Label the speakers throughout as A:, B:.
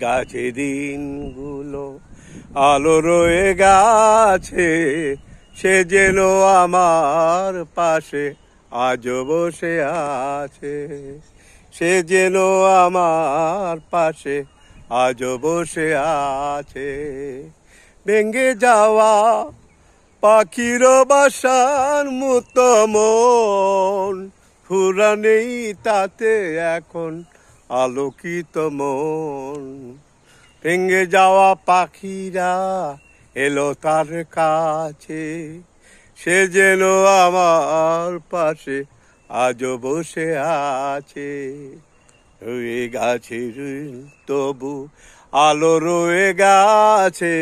A: গাছে দিনগুলো আলো রয়ে গেছে, সে যেন আমার পাশে আজও বসে আছে। সে যেন আমার পাশে আজও বসে আছে। ভেঙে যাওয়া পাখির বাসার মতো মন, ফুরা নেই তাতে এখন আলোকিত মন। ভেঙে যাওয়া পাখিরা এলো তার কাছে, সে যেন আমার পাশে আজও বসে আছে। রয়ে গেছে তবু আলো রয়ে গেছে,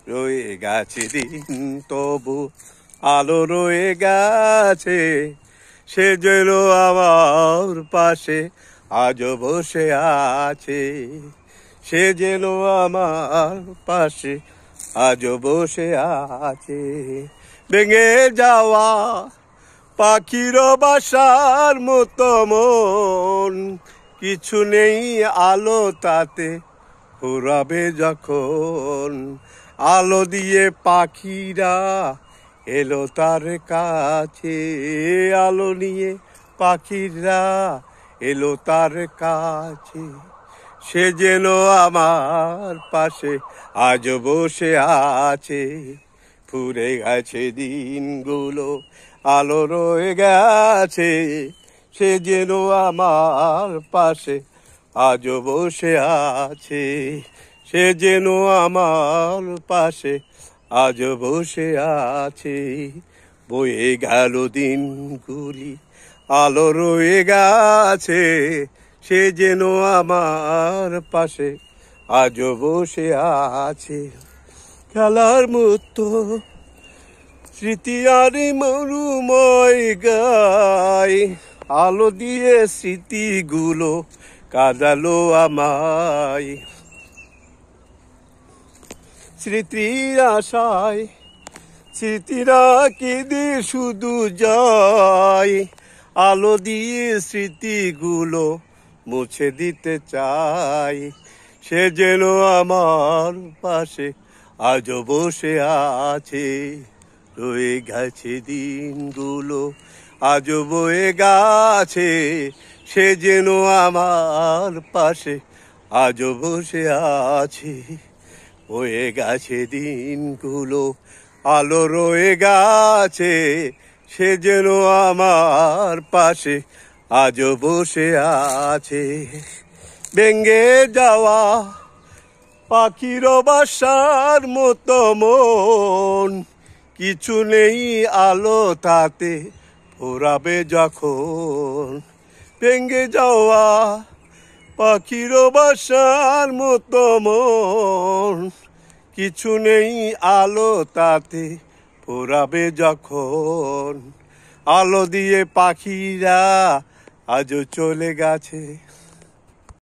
A: রয়ে গেছে দিন তবু আলো রয়ে গেছে। সে যেন আমার পাশে আজও বসে আছে, সে যেন আমার পাশে আজও বসে আছে। ভেঙে যাওয়া পাখির বাসার মতো মন, কিছু নেই আলো তাতে ফুরাবে যখন। আলো দিয়ে পাখিরা এলো তার কাছে, আলো নিয়ে পাখিরা এলো তার কাছে। সে যেন আমার পাশে আজ বসে আছে। ফুরে গেছে দিনগুলো আলো রয়ে গেছে, সে যেন আমার পাশে আজ বসে আছে। সে যেন আমার পাশে আজ বসে আছে। বয়ে গেল দিনগুলি আলো রয়ে গেছে, সে যেন আমার পাশে আজ বসে আছে। খেলার মতো স্মৃতি আর মরুময় গায়, আলো দিয়ে স্মৃতিগুলো কাঁদালো আমায়। স্মৃতির আশায় স্মৃতিরা কেঁদে শুধু যায়, আলো দিয়ে স্মৃতিগুলো মুছে দিতে চাই। সে যেন আমার পাশে আজও বসে আছে। রয়ে গেছে দিনগুলো আজও বয়ে গেছে, সে যেন আমার পাশে আজও বসে আছে। বয়ে গেছে দিনগুলো আলো রয়ে গেছে, সে যেন আমার পাশে আজও বসে আছে। ভেঙে যাওয়া পাখির বাসার মতো মন, কিছু নেই আলো তাতে ফুরাবে যখন। ভেঙে যাওয়া পাখির বাসার মতো মন, কিছু নেই আলো তাতে ফুরাবে যখন। আলো দিয়ে পাখিরা আজও চলে গেছে।